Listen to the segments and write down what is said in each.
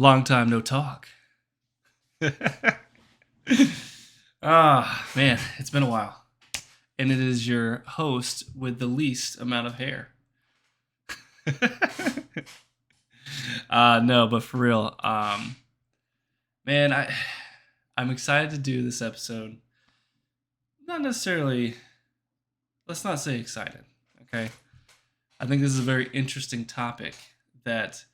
Long time no talk. Man, it's been a while. And it is your host with the least amount of hair. No, but for real, man, I'm excited to do this episode. Not necessarily, let's not say excited, okay? I think this is a very interesting topic that,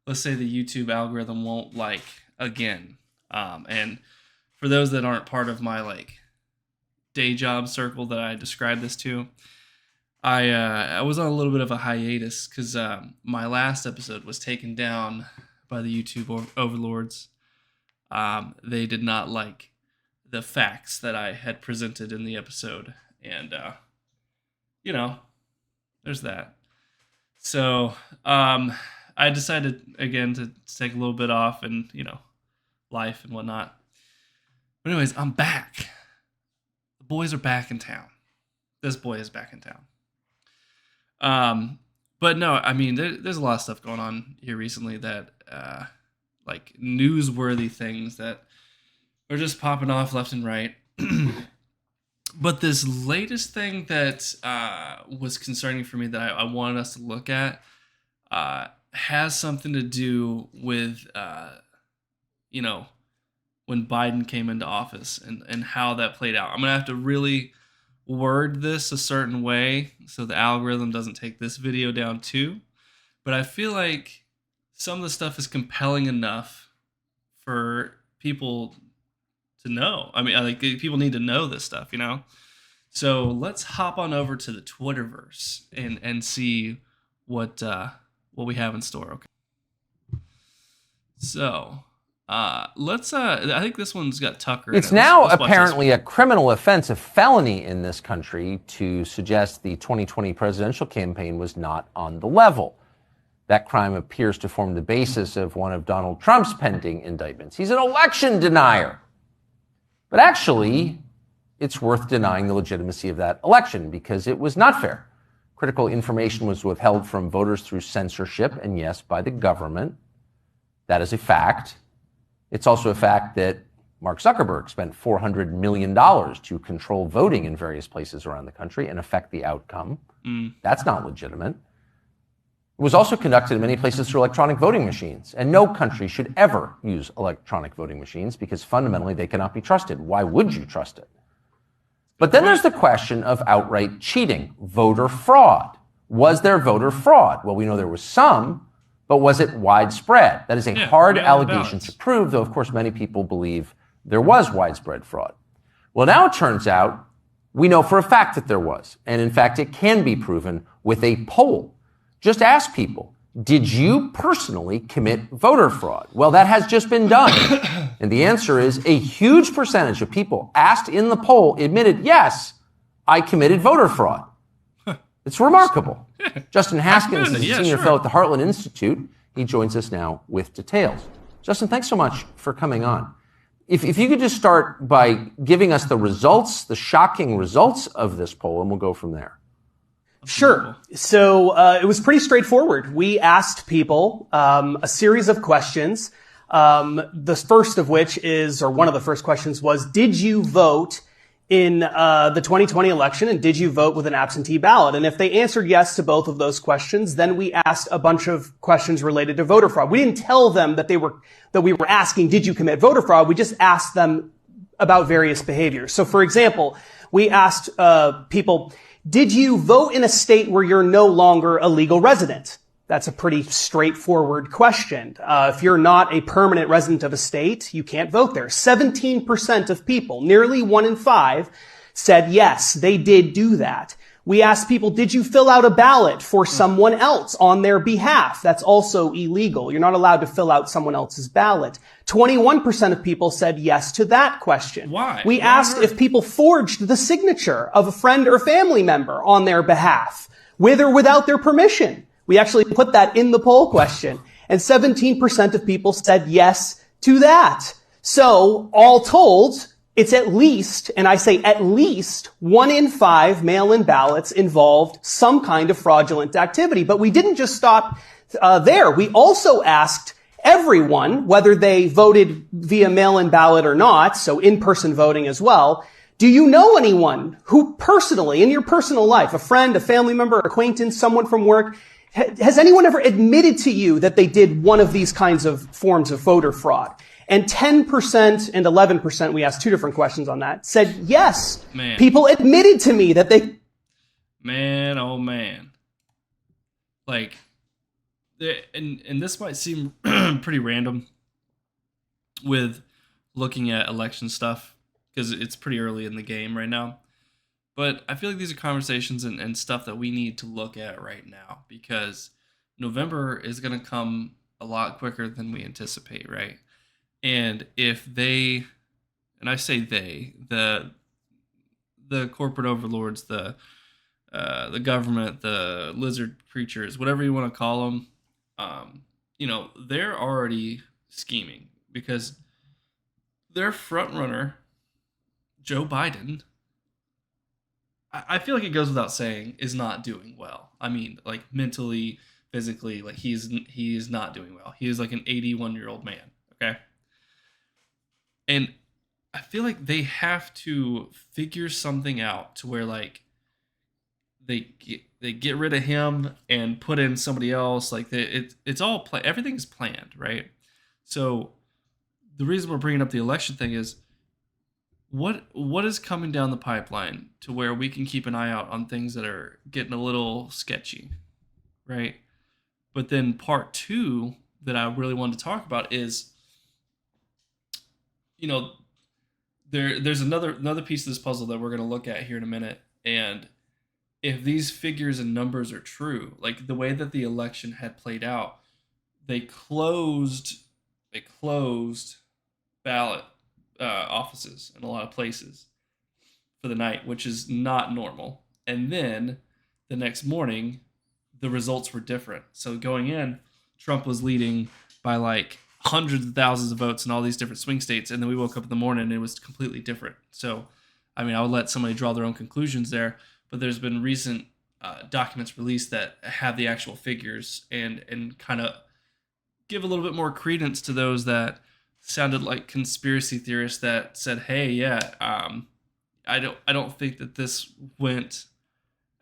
let's say, the YouTube algorithm won't like again. And for those that aren't part of my day job circle that I described this to, I was on a little bit of a hiatus because my last episode was taken down by the YouTube overlords. They did not like the facts that I had presented in the episode, and there's that. So I decided again to take a little bit off, and life and whatnot. But anyways, I'm back. The boys are back in town. This boy is back in town. But no, I mean, there's a lot of stuff going on here recently that, newsworthy things that are just popping off left and right. But this latest thing that, was concerning for me that I wanted us to look at, has something to do with, when Biden came into office and how that played out. I'm going to have to really word this a certain way so the algorithm doesn't take this video down too. But I feel like some of the stuff is compelling enough for people to know. I mean, people need to know this stuff, So let's hop on over to the Twitterverse and see what we have in store. Okay. So let's. I think this one's got Tucker. It's now apparently a criminal offense, a felony in this country, to suggest the 2020 presidential campaign was not on the level. That crime appears to form the basis of one of Donald Trump's pending indictments. He's an election denier. But actually, it's worth denying the legitimacy of that election because it was not fair. Critical information was withheld from voters through censorship, and yes, by the government. That is a fact. It's also a fact that Mark Zuckerberg spent $400 million to control voting in various places around the country and affect the outcome. That's not legitimate. It was also conducted in many places through electronic voting machines, and no country should ever use electronic voting machines because fundamentally they cannot be trusted. Why would you trust it? But then there's the question of outright cheating, voter fraud. Was there voter fraud? Well, we know there was some. But was it widespread? That is a hard allegation to prove, though, of course, many people believe there was widespread fraud. Well, now it turns out we know for a fact that there was. And in fact, it can be proven with a poll. Just ask people, did you personally commit voter fraud? Well, that has just been done. And the answer is a huge percentage of people asked in the poll admitted, yes, I committed voter fraud. It's remarkable. Justin Haskins is a senior fellow at the Heartland Institute. He joins us now with details. Justin, thanks so much for coming on. If you could just start by giving us the results, the shocking results of this poll, and we'll go from there. Sure. So it was pretty straightforward. We asked people a series of questions. The first of which is, or one of the first questions was, did you vote in the 2020 election, and did you vote with an absentee ballot? And if they answered yes to both of those questions, then we asked a bunch of questions related to voter fraud. We didn't tell them that we were asking, did you commit voter fraud? We just asked them about various behaviors. So, for example, we asked people, did you vote in a state where you're no longer a legal resident? That's a pretty straightforward question. If you're not a permanent resident of a state, you can't vote there. 17% of people, nearly 1 in 5, said yes, they did do that. We asked people, did you fill out a ballot for someone else on their behalf? That's also illegal. You're not allowed to fill out someone else's ballot. 21% of people said yes to that question. Why? We asked if people forged the signature of a friend or family member on their behalf, with or without their permission. We actually put that in the poll question, and 17% of people said yes to that. So, all told, it's at least, and I say at least, 1 in 5 mail-in ballots involved some kind of fraudulent activity. But we didn't just stop there. We also asked everyone, whether they voted via mail-in ballot or not, so in-person voting as well, do you know anyone who personally, in your personal life, a friend, a family member, acquaintance, someone from work, has anyone ever admitted to you that they did one of these kinds of forms of voter fraud? And 10% and 11%, we asked two different questions on that, said yes. Man. People admitted to me that they... Man, oh man. Like, and this might seem pretty random with looking at election stuff, because it's pretty early in the game right now. But I feel like these are conversations and stuff that we need to look at right now, because November is going to come a lot quicker than we anticipate, right? And if they, and I say they, the corporate overlords, the government, the lizard creatures, whatever you want to call them, they're already scheming, because their front runner, Joe Biden, I feel like it goes without saying, is not doing well. I mean, like mentally, physically, like he is not doing well. He is like an 81-year-old man. Okay. And I feel like they have to figure something out to where like they get rid of him and put in somebody else. Like it's all everything is planned, right? So the reason we're bringing up the election thing is what is coming down the pipeline to where we can keep an eye out on things that are getting a little sketchy, right? But then part two that I really wanted to talk about is, there's another piece of this puzzle that we're going to look at here in a minute. And if these figures and numbers are true, like the way that the election had played out, they closed ballot offices in a lot of places for the night, which is not normal. And then the next morning, the results were different. So going in, Trump was leading by like hundreds of thousands of votes in all these different swing states. And then we woke up in the morning and it was completely different. So, I mean, I would let somebody draw their own conclusions there, but there's been recent documents released that have the actual figures and kind of give a little bit more credence to those that sounded like conspiracy theorists that said, hey, yeah, I don't think that this went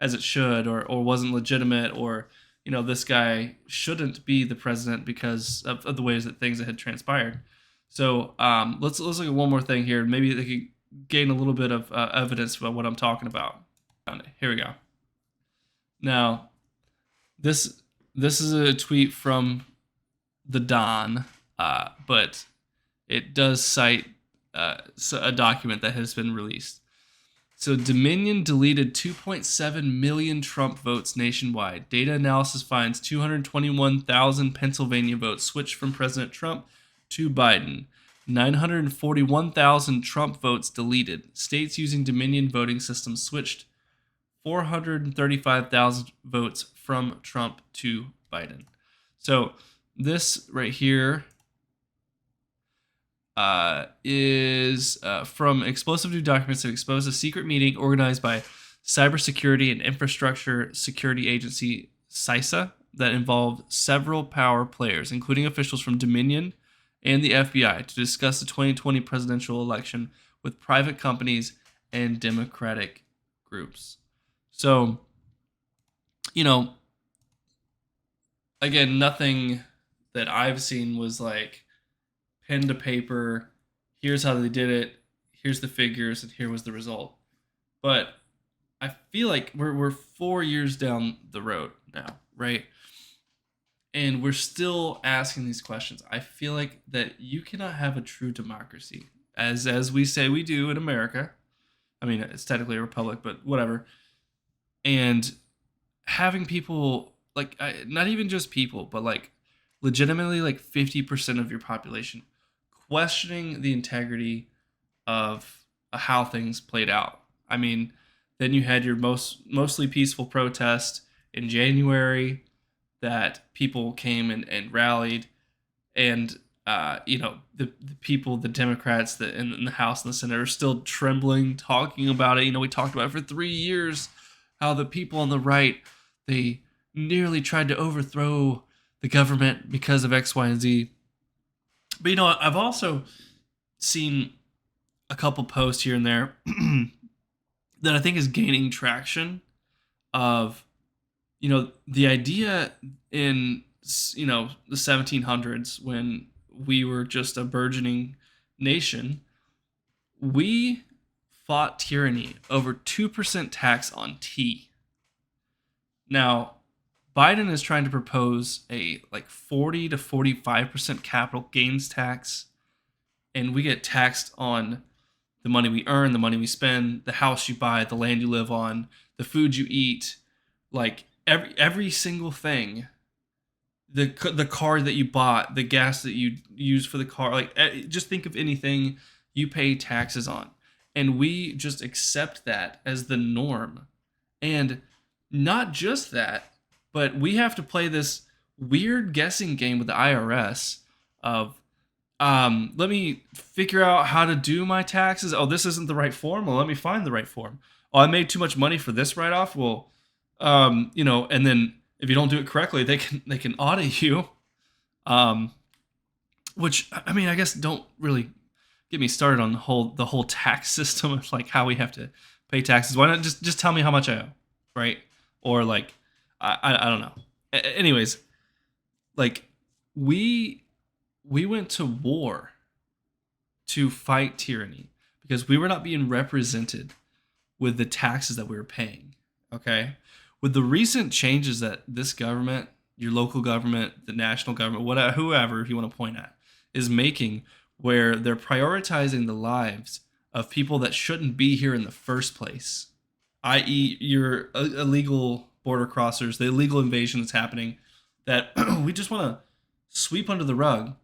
as it should, or wasn't legitimate, or this guy shouldn't be the president because of the ways that things had transpired. So let's look at one more thing here. Maybe they could gain a little bit of evidence about what I'm talking about. Here we go. Now, this is a tweet from the Don, but it does cite a document that has been released. So Dominion deleted 2.7 million Trump votes nationwide. Data analysis finds 221,000 Pennsylvania votes switched from President Trump to Biden. 941,000 Trump votes deleted. States using Dominion voting systems switched 435,000 votes from Trump to Biden. So this right here is from explosive new documents that expose a secret meeting organized by Cybersecurity and Infrastructure Security Agency, CISA, that involved several power players, including officials from Dominion and the FBI, to discuss the 2020 presidential election with private companies and Democratic groups. So, again, nothing that I've seen was like pen to paper, here's how they did it, here's the figures, and here was the result. But I feel like we're 4 years down the road now, right? And we're still asking these questions. I feel like that you cannot have a true democracy, as we say we do in America. I mean, it's technically a republic, but whatever. And having people, like, not even just people, but like legitimately like 50% of your population questioning the integrity of how things played out. I mean, then you had your mostly peaceful protest in January that people came and rallied, and the people, the Democrats in the House and the Senate are still trembling, talking about it. We talked about it for 3 years, how the people on the right, they nearly tried to overthrow the government because of X, Y, and Z. But I've also seen a couple posts here and there that I think is gaining traction of, the idea in, the 1700s, when we were just a burgeoning nation, we fought tyranny over 2% tax on tea. Now, Biden is trying to propose a 40 to 45% capital gains tax, and we get taxed on the money we earn, the money we spend, the house you buy, the land you live on, the food you eat, like every single thing. The car that you bought, the gas that you use for the car, just think of anything you pay taxes on. And we just accept that as the norm. And not just that, but we have to play this weird guessing game with the IRS of, let me figure out how to do my taxes. Oh, this isn't the right form. Well, let me find the right form. Oh, I made too much money for this write-off. Well, and then if you don't do it correctly, they can audit you. Which, I mean, I guess don't really get me started on the whole tax system of how we have to pay taxes. Why not just tell me how much I owe, right? Or I don't know. Anyways, we went to war to fight tyranny because we were not being represented with the taxes that we were paying. Okay, with the recent changes that this government, your local government, the national government, whatever, whoever you want to point at, is making, where they're prioritizing the lives of people that shouldn't be here in the first place, i.e., your illegal border crossers, the illegal invasion that's happening, that we just want to sweep under the rug.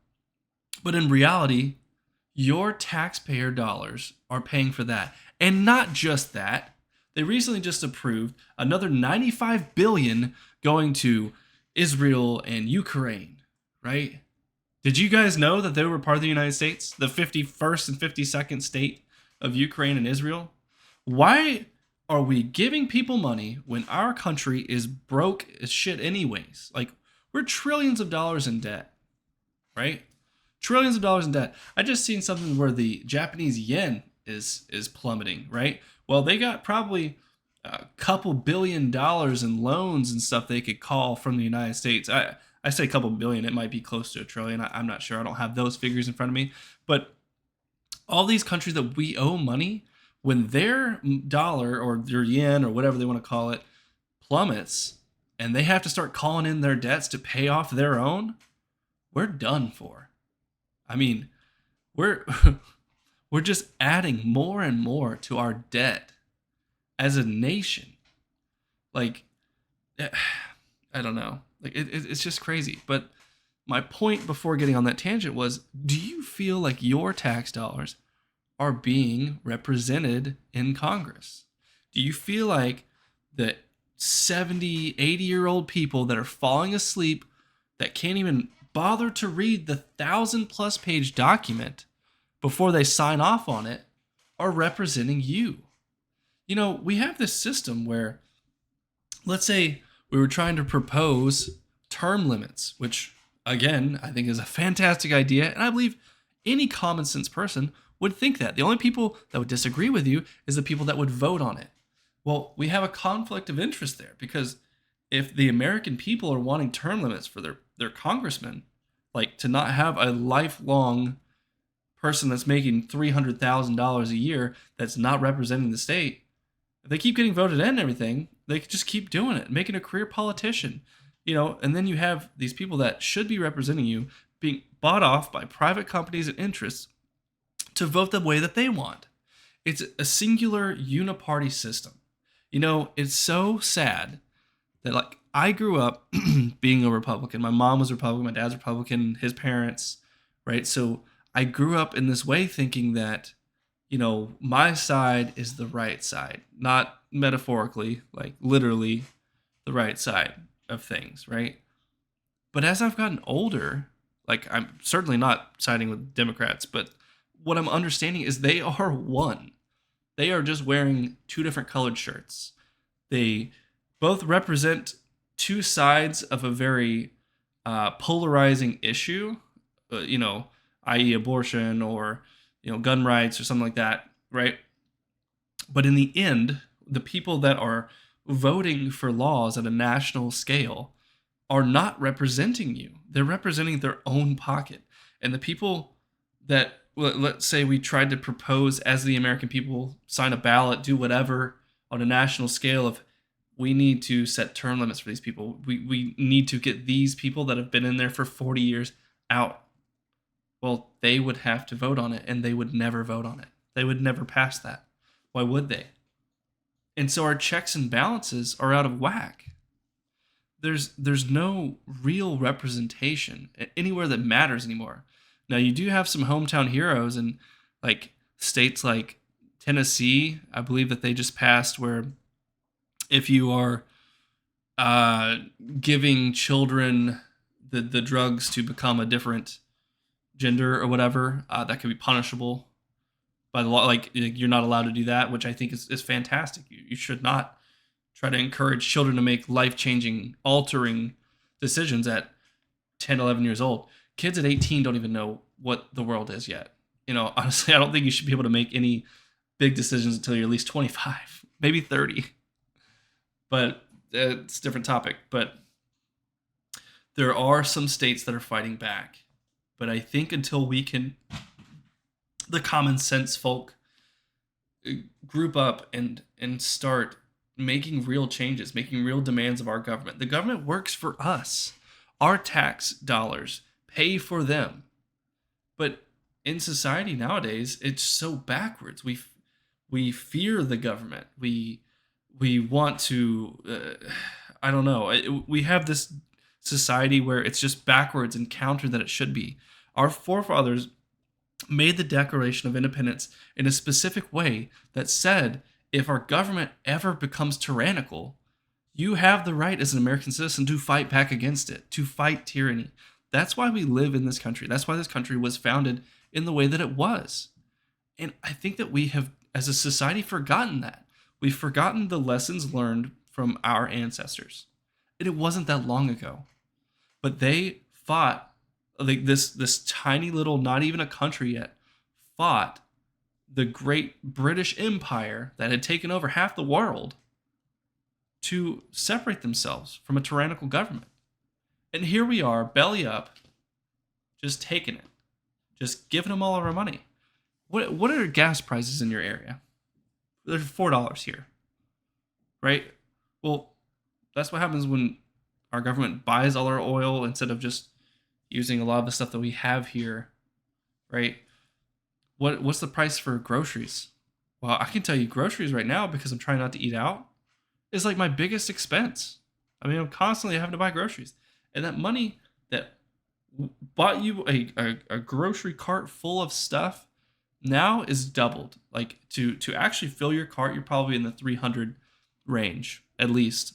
But in reality, your taxpayer dollars are paying for that. And not just that, they recently just approved another $95 billion going to Israel and Ukraine, right? Did you guys know that they were part of the United States, the 51st and 52nd state of Ukraine and Israel? Why are we giving people money when our country is broke as shit anyways? We're trillions of dollars in debt, right? Trillions of dollars in debt. I just seen something where the Japanese yen is plummeting, right? Well, they got probably a couple $1 billion in loans and stuff they could call from the United States. I say a couple billion, it might be close to $1 trillion. I'm not sure. I don't have those figures in front of me. But all these countries that we owe money, when their dollar or their yen or whatever they want to call it plummets, and they have to start calling in their debts to pay off their own, we're done for. I mean, we're we're just adding more and more to our debt as a nation. I don't know. It's just crazy. But my point before getting on that tangent was, do you feel like your tax dollars are being represented in Congress? Do you feel like the 70, 80-year-old people that are falling asleep, that can't even bother to read the 1,000+ page document before they sign off on it, are representing you? We have this system where, let's say we were trying to propose term limits, which, again, I think is a fantastic idea, and I believe any common sense person would think that. The only people that would disagree with you is the people that would vote on it. Well, we have a conflict of interest there, because if the American people are wanting term limits for their congressmen, to not have a lifelong person that's making $300,000 a year that's not representing the state, if they keep getting voted in and everything, they could just keep doing it, making a career politician, and then you have these people that should be representing you being bought off by private companies and interests to vote the way that they want. It's a singular uniparty system. It's so sad that I grew up being a Republican. My mom was Republican, my dad's Republican, his parents, right? So I grew up in this way thinking that, my side is the right side, not metaphorically, literally the right side of things, right? But as I've gotten older, I'm certainly not siding with Democrats, but what I'm understanding is they are one. They are just wearing two different colored shirts. They both represent two sides of a very polarizing issue, i.e., abortion or gun rights or something like that, right? But in the end, the people that are voting for laws at a national scale are not representing you. They're representing their own pocket. And the people that, let's say we tried to propose as the American people, sign a ballot, do whatever on a national scale of, we need to set term limits for these people. We need to get these people that have been in there for 40 years out. Well, they would have to vote on it, and they would never vote on it. They would never pass that. Why would they? And so our checks and balances are out of whack. There's no real representation anywhere that matters anymore. Now, you do have some hometown heroes in like states like Tennessee. I believe that they just passed where if you are giving children the drugs to become a different gender or whatever, that could be punishable by the law. Like, you're not allowed to do that, which I think is fantastic. You should not try to encourage children to make life-changing, altering decisions at 10, 11 years old. Kids at 18 don't even know what the world is yet. Honestly, I don't think you should be able to make any big decisions until you're at least 25, maybe 30. But it's a different topic. But there are some states that are fighting back. But I think until we can, the common sense folk, group up and start making real changes, making real demands of our government. The government works for us. Our tax dollars pay for them. But in society nowadays, it's so backwards. We fear the government. We want to, I don't know. We have this society where it's just backwards and counter that it should be. Our forefathers made the Declaration of Independence in a specific way that said, if our government ever becomes tyrannical, you have the right as an American citizen to fight back against it, to fight tyranny. That's why we live in this country. That's why this country was founded in the way that it was. And I think that we have, as a society, forgotten that. We've forgotten the lessons learned from our ancestors. And it wasn't that long ago. But they fought, like this tiny little, not even a country yet, fought the great British Empire that had taken over half the world to separate themselves from a tyrannical government. And here we are, belly up, just taking it, just giving them all of our money. What are gas prices in your area? They're $4 here, right? Well, that's what happens when our government buys all our oil instead of just using a lot of the stuff that we have here, right? What's the price for groceries? Well, I can tell you groceries right now, because I'm trying not to eat out, is like my biggest expense. I mean, I'm constantly having to buy groceries. And that money that bought you a grocery cart full of stuff now is doubled. Like to actually fill your cart, you're probably in the 300 range, at least.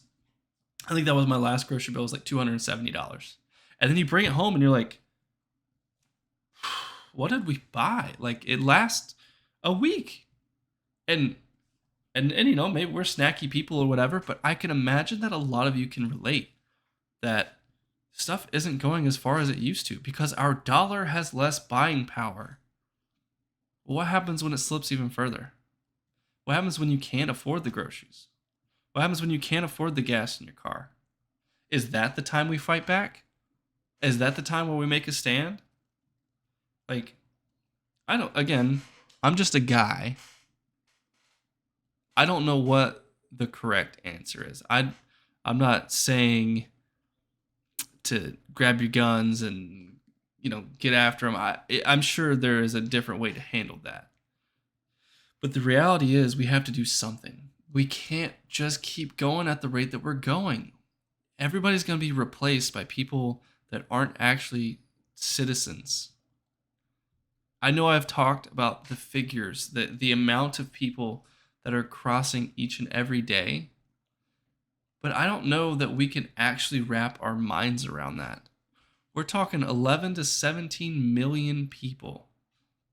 I think that was my last grocery bill, was like $270. And then you bring it home and you're like, what did we buy? Like, it lasts a week. And maybe we're snacky people or whatever, but I can imagine that a lot of you can relate that stuff isn't going as far as it used to because our dollar has less buying power. What happens when it slips even further? What happens when you can't afford the groceries? What happens when you can't afford the gas in your car? Is that the time we fight back? Is that the time where we make a stand? Like, I'm just a guy. I don't know what the correct answer is. I'm not saying to grab your guns and, get after them. I'm sure there is a different way to handle that. But the reality is we have to do something. We can't just keep going at the rate that we're going. Everybody's going to be replaced by people that aren't actually citizens. I know I've talked about the figures, the amount of people that are crossing each and every day, but I don't know that we can actually wrap our minds around that. We're talking 11 to 17 million people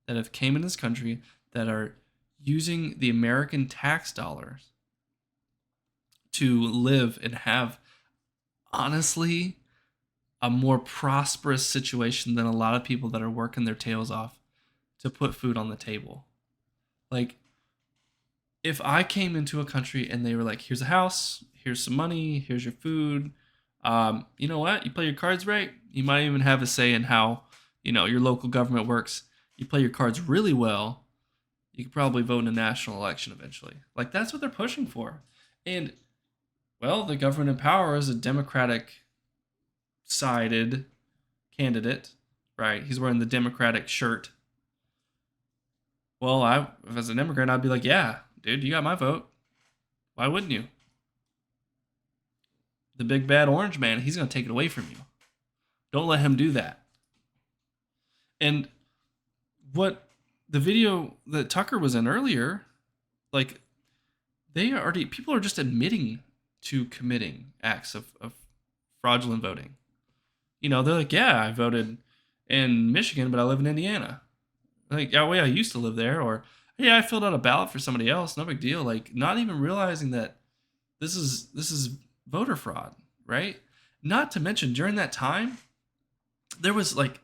that have came in this country that are using the American tax dollars to live and have, honestly, a more prosperous situation than a lot of people that are working their tails off to put food on the table. Like, if I came into a country and they were like, here's a house, here's some money, here's your food, you know what? You play your cards right, you might even have a say in how, your local government works. You play your cards really well, you could probably vote in a national election eventually. Like, that's what they're pushing for. And, well, the government in power is a Democratic sided candidate, right? He's wearing the Democratic shirt. Well, if as an immigrant, I'd be like, yeah, dude, you got my vote. Why wouldn't you? The big bad orange man, he's going to take it away from you. Don't let him do that. And what the video that Tucker was in earlier, like, people are just admitting to committing acts of fraudulent voting. They're like, yeah, I voted in Michigan, but I live in Indiana. Like, oh, yeah, I used to live there. Or, yeah, I filled out a ballot for somebody else. No big deal. Like, not even realizing that this is voter fraud, right? Not to mention, during that time, there was, like,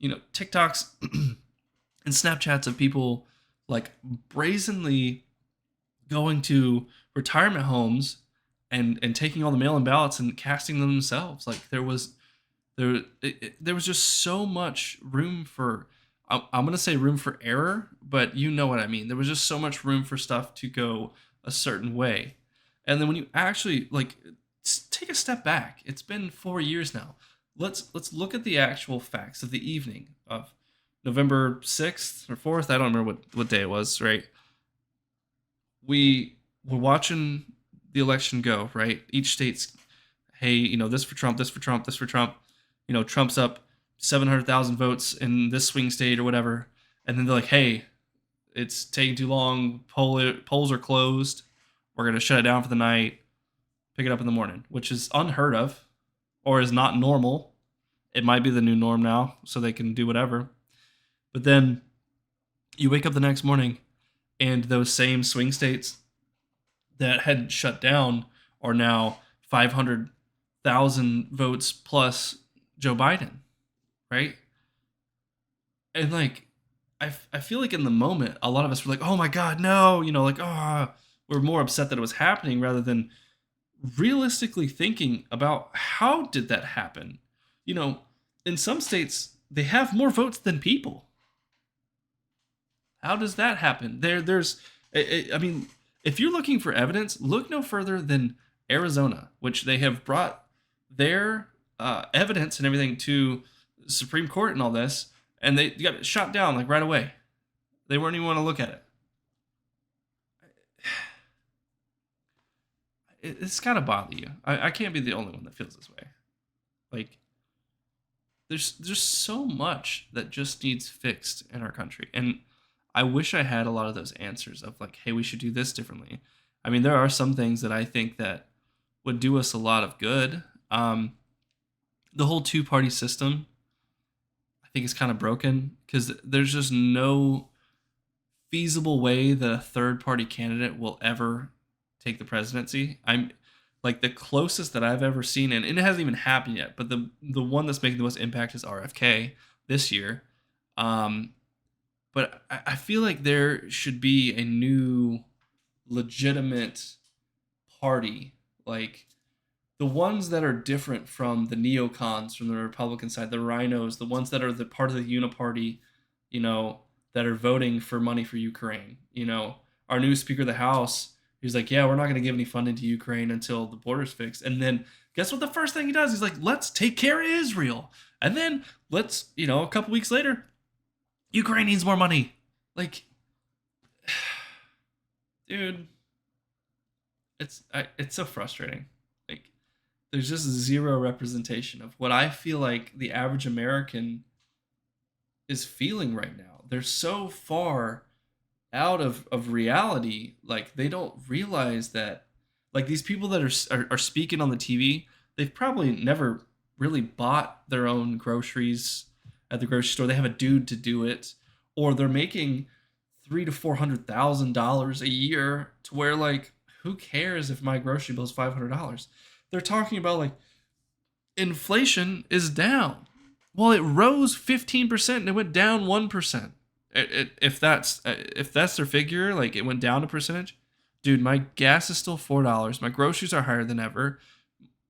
TikToks and Snapchats of people, like, brazenly going to retirement homes and taking all the mail-in ballots and casting them themselves. Like, there was just so much room for, I'm going to say room for error, but you know what I mean. There was just so much room for stuff to go a certain way. And then when you actually, like, take a step back, it's been 4 years now. Let's look at the actual facts of the evening of November 6th or 4th. I don't remember what day it was, right? We were watching the election go, right? Each state's, hey, this for Trump, this for Trump, this for Trump. Trump's up 700,000 votes in this swing state or whatever. And then they're like, hey, it's taking too long. Polls are closed. We're going to shut it down for the night. Pick it up in the morning, which is unheard of or is not normal. It might be the new norm now, so they can do whatever. But then you wake up the next morning and those same swing states that had shut down are now 500,000 votes plus Joe Biden, right? And, like, I feel like in the moment, a lot of us were like, oh my God, no, we're more upset that it was happening rather than realistically thinking about how did that happen. In some states, they have more votes than people. How does that happen? I mean, if you're looking for evidence, look no further than Arizona, which they have brought their evidence and everything to the Supreme Court and all this, and they got it shot down, like, right away. They weren't even want to look at it. It's gotta bother you. I can't be the only one that feels this way. Like, there's so much that just needs fixed in our country, and I wish I had a lot of those answers of, like, hey, we should do this differently. I mean, there are some things that I think that would do us a lot of good. The whole two-party system, I think, is kind of broken because there's just no feasible way that a third-party candidate will ever take the presidency. I'm like, the closest that I've ever seen, and it hasn't even happened yet, but the one that's making the most impact is RFK this year. But I feel like there should be a new legitimate party, like the ones that are different from the neocons from the Republican side, the rhinos, the ones that are the part of the uniparty, that are voting for money for Ukraine. Our new Speaker of the House, he's like, yeah, we're not going to give any funding to Ukraine until the border's fixed. And then guess what the first thing he does? He's like, let's take care of Israel. And then let's, a couple weeks later, Ukraine needs more money. Like, dude, it's so frustrating. Like, there's just zero representation of what I feel like the average American is feeling right now. They're so far out of reality. Like, they don't realize that, like, these people that are speaking on the TV, they've probably never really bought their own groceries at the grocery store. They have a dude to do it, or they're making $300,000 to $400,000 a year to where, like, who cares if my grocery bill is $500? They're talking about, like, inflation is down. Well, it rose 15% and it went down 1%. If that's their figure, like it went down a percentage, dude, my gas is still $4. My groceries are higher than ever.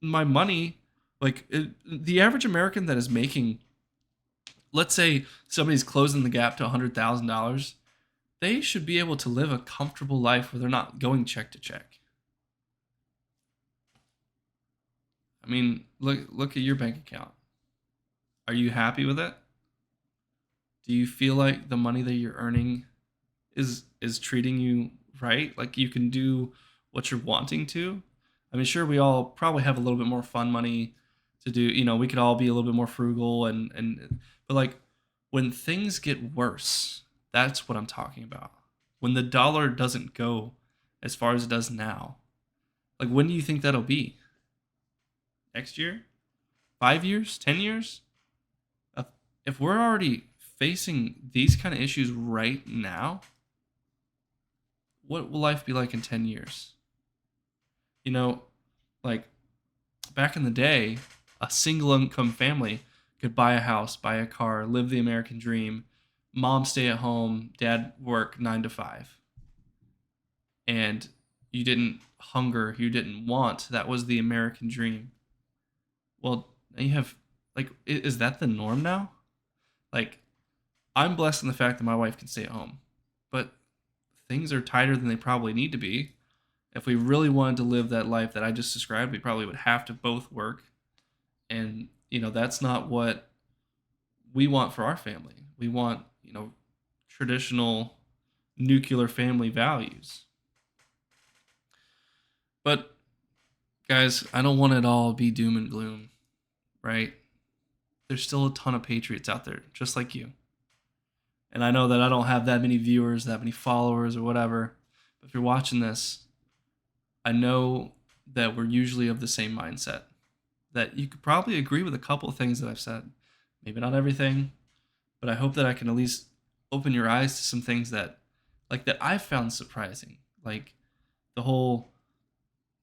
My money, the average American that is making, let's say somebody's closing the gap to $100,000, they should be able to live a comfortable life where they're not going check to check. I mean, look at your bank account. Are you happy with it? Do you feel like the money that you're earning is treating you right? Like you can do what you're wanting to? I mean, sure, we all probably have a little bit more fun money to do. We could all be a little bit more frugal but like when things get worse, that's what I'm talking about. When the dollar doesn't go as far as it does now, like when do you think that'll be? Next year? 5 years? 10 years? If we're already facing these kind of issues right now, what will life be like in 10 years? Like back in the day, a single income family could buy a house, buy a car, live the American dream. Mom stay at home, dad work 9 to 5. And you didn't hunger, you didn't want. That was the American dream. Well, now you have, is that the norm now? Like, I'm blessed in the fact that my wife can stay at home, but things are tighter than they probably need to be. If we really wanted to live that life that I just described, we probably would have to both work. And, that's not what we want for our family. We want, traditional nuclear family values. But, guys, I don't want it all be doom and gloom, right? There's still a ton of patriots out there, just like you. And I know that I don't have that many viewers, that many followers, or whatever. But if you're watching this, I know that we're usually of the same mindset. That you could probably agree with a couple of things that I've said. Maybe not everything, but I hope that I can at least open your eyes to some things that I've found surprising. Like the whole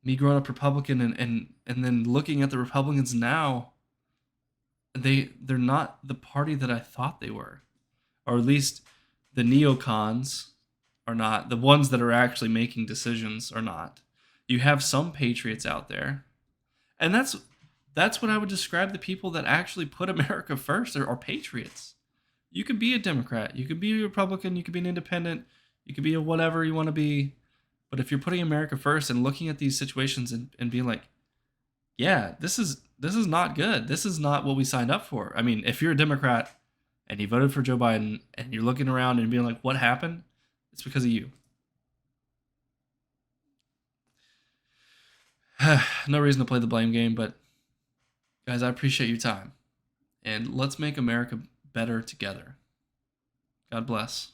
me growing up Republican and then looking at the Republicans now, they're not the party that I thought they were. Or at least the neocons are not. The ones that are actually making decisions are not. You have some patriots out there. And that's what I would describe the people that actually put America first are patriots. You could be a Democrat, you could be a Republican, you could be an independent, you could be a whatever you want to be. But if you're putting America first and looking at these situations and being like, yeah, this is not good. This is not what we signed up for. I mean, if you're a Democrat and you voted for Joe Biden and you're looking around and being like, what happened? It's because of you. No reason to play the blame game, but guys, I appreciate your time. And let's make America better together. God bless.